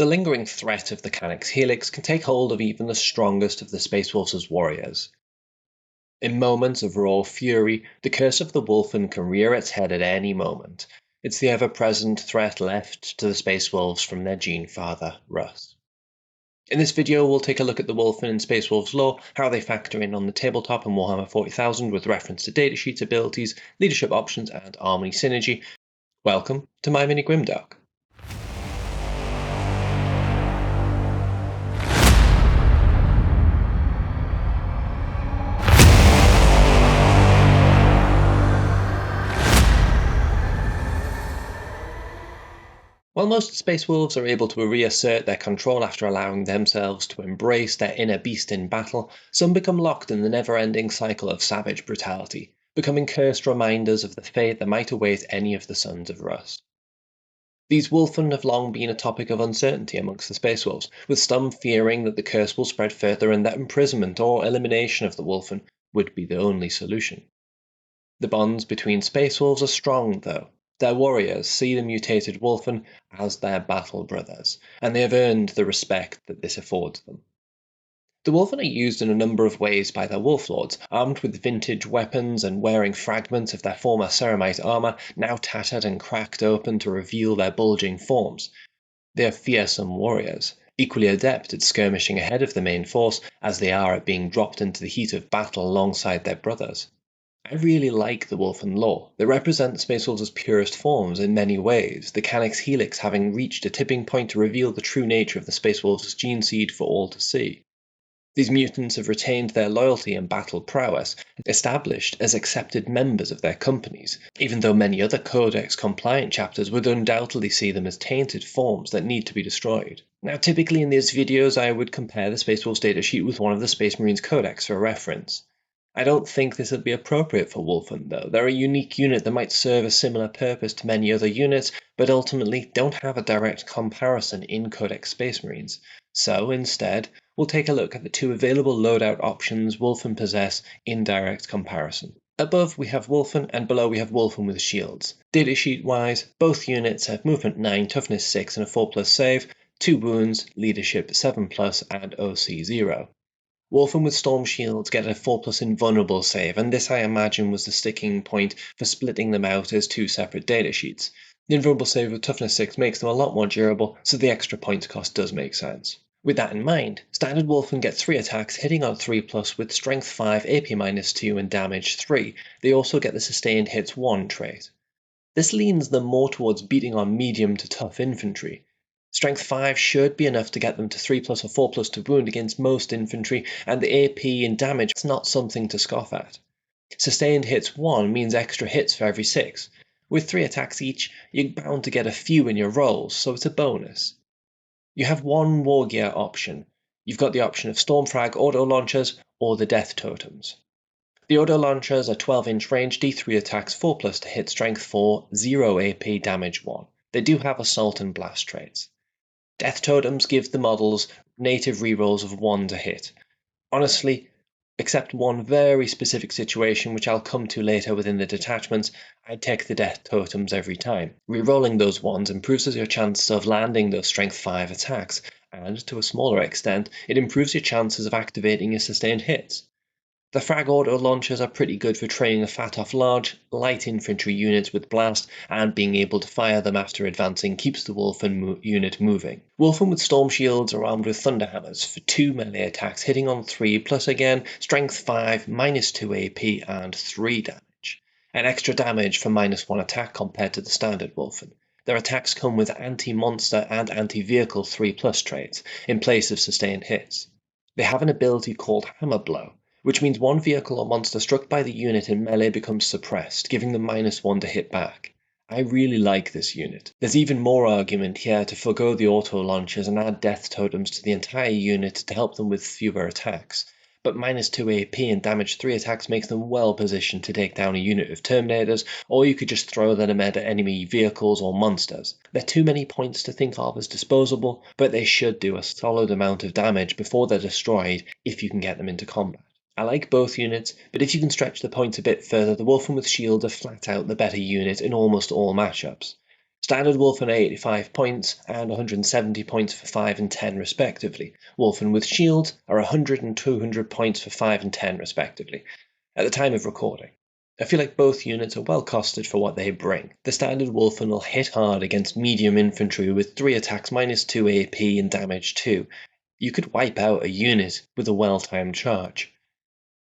The lingering threat of the Calyx Helix can take hold of even the strongest of the Space Wolves' warriors. In moments of raw fury, the curse of the Wulfen can rear its head at any moment. It's the ever-present threat left to the Space Wolves from their gene father, Russ. In this video, we'll take a look at the Wulfen and Space Wolves lore, how they factor in on the tabletop and Warhammer 40,000 with reference to datasheet abilities, leadership options, and army synergy. Welcome to my mini Grimdark. While most Space Wolves are able to reassert their control after allowing themselves to embrace their inner beast in battle, some become locked in the never-ending cycle of savage brutality, becoming cursed reminders of the fate that might await any of the Sons of Russ. These Wulfen have long been a topic of uncertainty amongst the Space Wolves, with some fearing that the curse will spread further and that imprisonment or elimination of the Wulfen would be the only solution. The bonds between Space Wolves are strong, though. Their warriors see the mutated Wulfen as their battle brothers, and they have earned the respect that this affords them. The Wulfen are used in a number of ways by their wolf lords, armed with vintage weapons and wearing fragments of their former ceramite armor, now tattered and cracked open to reveal their bulging forms. They are fearsome warriors, equally adept at skirmishing ahead of the main force as they are at being dropped into the heat of battle alongside their brothers. I really like the Wulfen lore. They represent the Space Wolves' purest forms in many ways, the Calyx Helix having reached a tipping point to reveal the true nature of the Space Wolves' gene seed for all to see. These mutants have retained their loyalty and battle prowess, established as accepted members of their companies, even though many other Codex-compliant chapters would undoubtedly see them as tainted forms that need to be destroyed. Now, typically in these videos I would compare the Space Wolves datasheet with one of the Space Marines Codex for reference. I don't think this would be appropriate for Wulfen, though. They're a unique unit that might serve a similar purpose to many other units, but ultimately don't have a direct comparison in Codex Space Marines. So, instead, we'll take a look at the two available loadout options Wulfen possess in direct comparison. Above we have Wulfen, and below we have Wulfen with shields. Datasheet-wise, both units have movement 9, toughness 6, and a 4+ save, 2 wounds, leadership 7+, and OC 0. Wulfen with Stormshields get a 4+ invulnerable save, and this I imagine was the sticking point for splitting them out as two separate datasheets. The invulnerable save with toughness 6 makes them a lot more durable, so the extra points cost does make sense. With that in mind, standard Wulfen get 3 attacks hitting on 3+ with strength 5, AP-2 and damage 3. They also get the sustained hits 1 trait. This leans them more towards beating on medium to tough infantry. Strength 5 should be enough to get them to 3+ or 4+ to wound against most infantry, and the AP and damage is not something to scoff at. Sustained hits 1 means extra hits for every 6. With 3 attacks each, you're bound to get a few in your rolls, so it's a bonus. You have one war gear option. You've got the option of Stormfrag auto launchers or the Death Totems. The auto launchers are 12-inch range, D3 attacks 4+ to hit, strength 4, 0 AP, damage 1. They do have assault and blast traits. Death Totems give the models native rerolls of 1 to hit. Honestly, except one very specific situation which I'll come to later within the detachments, I'd take the Death Totems every time. Rerolling those ones improves your chances of landing those strength 5 attacks, and to a smaller extent, it improves your chances of activating your sustained hits. The frag auto launchers are pretty good for training the fat off large, light infantry units with blast, and being able to fire them after advancing keeps the Wulfen unit moving. Wulfen with Stormshields are armed with Thunderhammers for 2 melee attacks hitting on 3, plus again, strength 5, -2 AP, and 3 damage. An extra damage for -1 attack compared to the standard Wulfen. Their attacks come with anti-monster and anti-vehicle 3+ traits, in place of sustained hits. They have an ability called Hammer Blow, which means one vehicle or monster struck by the unit in melee becomes suppressed, giving them -1 to hit back. I really like this unit. There's even more argument here to forgo the auto launchers and add Death Totems to the entire unit to help them with fewer attacks. But -2 AP and damage 3 attacks makes them well positioned to take down a unit of Terminators, or you could just throw them at enemy vehicles or monsters. They're too many points to think of as disposable, but they should do a solid amount of damage before they're destroyed if you can get them into combat. I like both units, but if you can stretch the points a bit further, the Wulfen with shields are flat out the better unit in almost all matchups. Standard Wulfen are 85 points and 170 points for 5 and 10 respectively. Wulfen with shields are 100 and 200 points for 5 and 10 respectively, at the time of recording. I feel like both units are well costed for what they bring. The standard Wulfen will hit hard against medium infantry with 3 attacks, -2 AP and damage 2. You could wipe out a unit with a well-timed charge.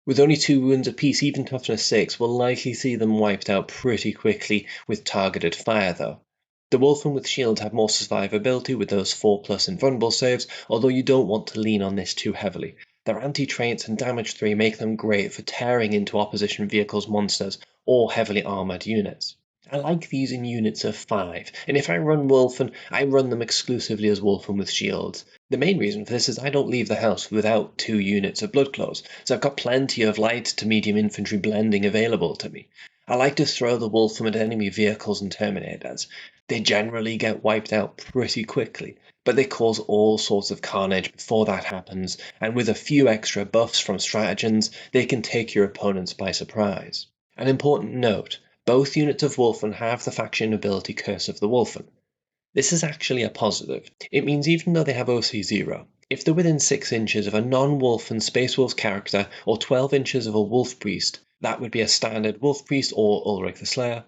With only 2 wounds apiece, even toughness 6 will likely see them wiped out pretty quickly with targeted fire though. The Wulfen with shields have more survivability with those 4+ invulnerable saves, although you don't want to lean on this too heavily. Their anti-traits and damage 3 make them great for tearing into opposition vehicles, monsters, or heavily armoured units. I like these in units of 5, and if I run Wulfen, I run them exclusively as Wulfen with shields. The main reason for this is I don't leave the house without 2 units of Bloodclaws, so I've got plenty of light to medium infantry blending available to me. I like to throw the Wulfen at enemy vehicles and Terminators. They generally get wiped out pretty quickly, but they cause all sorts of carnage before that happens, and with a few extra buffs from Stratagems, they can take your opponents by surprise. An important note, both units of Wulfen have the faction ability Curse of the Wulfen. This is actually a positive. It means even though they have OC 0, if they're within 6 inches of a non-Wulfen Space Wolf character or 12 inches of a Wolf Priest, that would be a standard Wolf Priest or Ulrich the Slayer,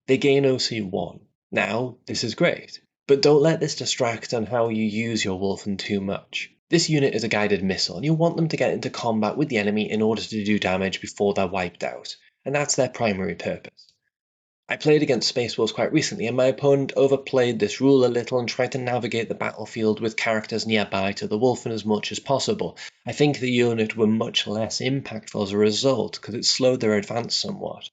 they gain OC 1. Now, this is great, but don't let this distract on how you use your Wulfen too much. This unit is a guided missile, and you want them to get into combat with the enemy in order to do damage before they're wiped out, and that's their primary purpose. I played against Space Wolves quite recently, and my opponent overplayed this rule a little and tried to navigate the battlefield with characters nearby to the Wulfen as much as possible. I think the unit were much less impactful as a result, because it slowed their advance somewhat.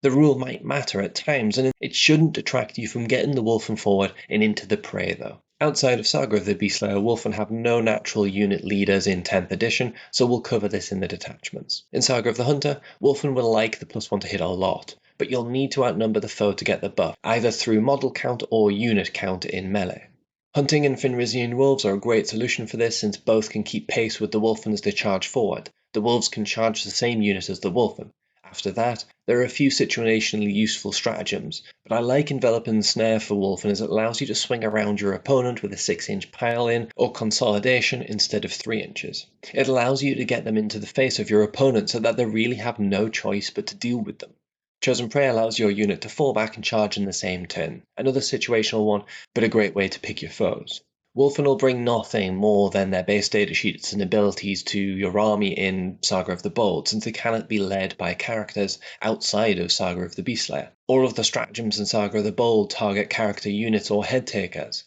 The rule might matter at times, and it shouldn't detract you from getting the Wulfen forward and into the prey though. Outside of Saga of the Beastslayer, Wulfen have no natural unit leaders in 10th edition, so we'll cover this in the detachments. In Saga of the Hunter, Wulfen will like the +1 to hit a lot, but you'll need to outnumber the foe to get the buff, either through model count or unit count in melee. Hunting and Fenrisian wolves are a great solution for this, since both can keep pace with the Wulfen as they charge forward. The wolves can charge the same unit as the Wulfen. After that, there are a few situationally useful stratagems, but I like Enveloping Snare for Wulfen as it allows you to swing around your opponent with a 6-inch pile-in or consolidation instead of 3 inches. It allows you to get them into the face of your opponent so that they really have no choice but to deal with them. Chosen Prey allows your unit to fall back and charge in the same turn, another situational one, but a great way to pick your foes. Wulfen will bring nothing more than their base datasheets and abilities to your army in Saga of the Bold, since they cannot be led by characters outside of Saga of the Beastslayer. All of the stratagems in Saga of the Bold target character units or head takers.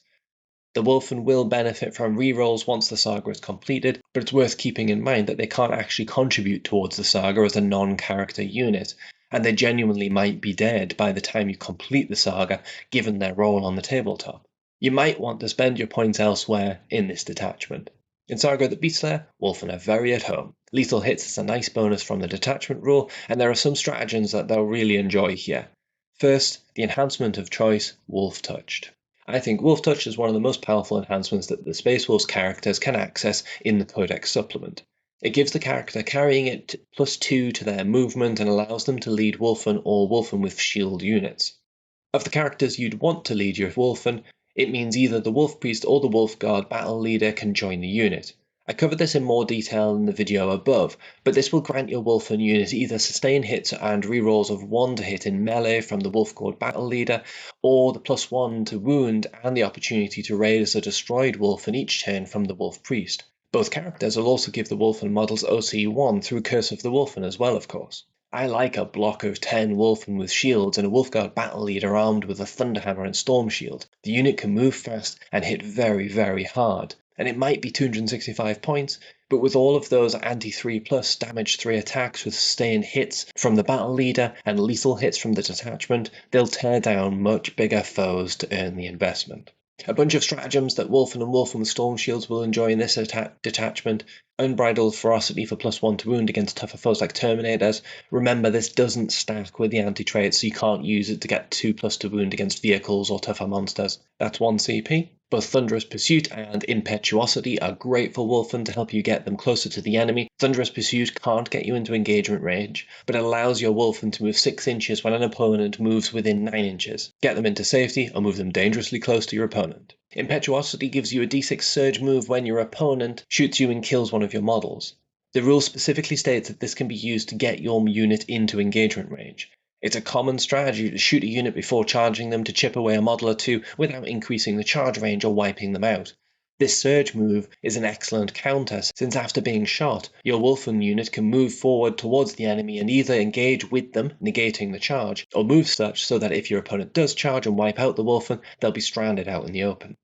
The Wulfen will benefit from rerolls once the saga is completed, but it's worth keeping in mind that they can't actually contribute towards the saga as a non-character unit, and they genuinely might be dead by the time you complete the saga, given their role on the tabletop. You might want to spend your points elsewhere in this detachment. In Saga of the Beastslayer, Wulfen are very at home. Lethal hits is a nice bonus from the detachment rule, and there are some stratagems that they'll really enjoy here. First, the enhancement of choice, Wolf Touched. I think Wolf Touch is one of the most powerful enhancements that the Space Wolves characters can access in the Codex Supplement. It gives the character carrying it +2 to their movement and allows them to lead Wulfen or Wulfen with shield units. Of the characters you'd want to lead your Wulfen, it means either the Wolf Priest or the Wolf Guard battle leader can join the unit. I covered this in more detail in the video above, but this will grant your Wulfen unit either sustain hits and rerolls of 1 to hit in melee from the Wolf Guard battle leader, or the +1 to wound and the opportunity to raid as a destroyed Wulfen each turn from the Wolf Priest. Both characters will also give the Wulfen models OC 1 through Curse of the Wulfen as well, of course. I like a block of 10 Wulfen with shields and a Wolfguard battle leader armed with a Thunderhammer and Stormshield. The unit can move fast and hit very, very hard, and it might be 265 points, but with all of those anti-3+ damage 3 attacks with sustained hits from the battle leader and lethal hits from the detachment, they'll tear down much bigger foes to earn the investment. A bunch of stratagems that Wulfen and Wulfen with Stormshields will enjoy in this detachment. Unbridled Ferocity for +1 to wound against tougher foes like Terminators. Remember, this doesn't stack with the anti-trait, so you can't use it to get 2+ to wound against vehicles or tougher monsters. That's 1 CP. Both Thunderous Pursuit and Impetuosity are great for Wulfen to help you get them closer to the enemy. Thunderous Pursuit can't get you into engagement range, but it allows your Wulfen to move 6 inches when an opponent moves within 9 inches. Get them into safety or move them dangerously close to your opponent. Impetuosity gives you a d6 surge move when your opponent shoots you and kills one of your models. The rule specifically states that this can be used to get your unit into engagement range. It's a common strategy to shoot a unit before charging them to chip away a model or two without increasing the charge range or wiping them out. This surge move is an excellent counter, since after being shot, your Wulfen unit can move forward towards the enemy and either engage with them, negating the charge, or move such so that if your opponent does charge and wipe out the Wulfen, they'll be stranded out in the open.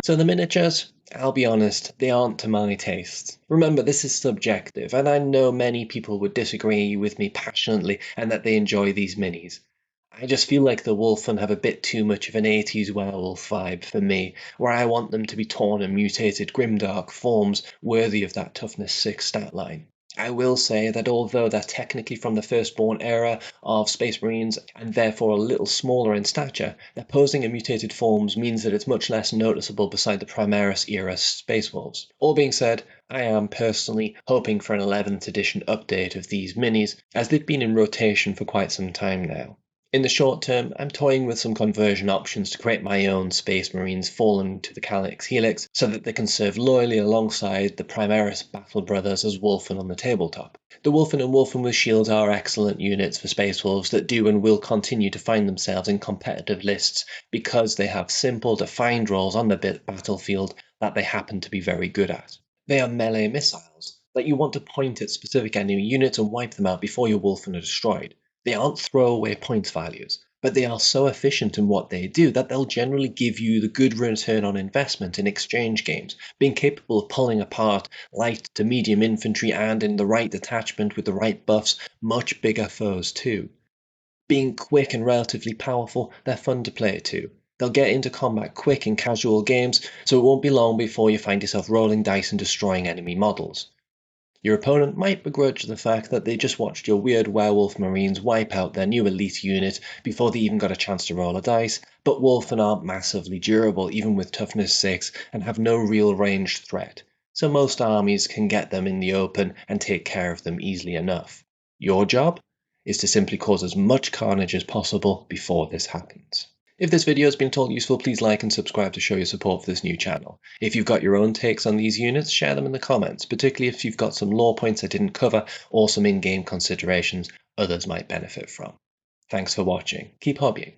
So the miniatures, I'll be honest, they aren't to my taste. Remember, this is subjective, and I know many people would disagree with me passionately and that they enjoy these minis. I just feel like the Wulfen have a bit too much of an 80s werewolf vibe for me, where I want them to be torn and mutated Grimdark forms worthy of that toughness 6 stat line. I will say that although they're technically from the Firstborn era of Space Marines and therefore a little smaller in stature, their posing in mutated forms means that it's much less noticeable beside the Primaris era Space Wolves. All being said, I am personally hoping for an 11th edition update of these minis, as they've been in rotation for quite some time now. In the short term, I'm toying with some conversion options to create my own Space Marines fallen to the Calyx Helix so that they can serve loyally alongside the Primaris Battle Brothers as Wulfen on the tabletop. The Wulfen and Wulfen with shields are excellent units for Space Wolves that do and will continue to find themselves in competitive lists because they have simple, defined roles on the battlefield that they happen to be very good at. They are melee missiles that you want to point at specific enemy units and wipe them out before your Wulfen are destroyed. They aren't throwaway points values, but they are so efficient in what they do that they'll generally give you the good return on investment in exchange games, being capable of pulling apart light to medium infantry and, in the right detachment with the right buffs, much bigger foes too. Being quick and relatively powerful, they're fun to play too. They'll get into combat quick in casual games, so it won't be long before you find yourself rolling dice and destroying enemy models. Your opponent might begrudge the fact that they just watched your weird werewolf marines wipe out their new elite unit before they even got a chance to roll a dice, but Wulfen aren't massively durable even with toughness 6 and have no real ranged threat, so most armies can get them in the open and take care of them easily enough. Your job is to simply cause as much carnage as possible before this happens. If this video has been at all useful, please like and subscribe to show your support for this new channel. If you've got your own takes on these units, share them in the comments, particularly if you've got some lore points I didn't cover or some in-game considerations others might benefit from. Thanks for watching. Keep hobbying.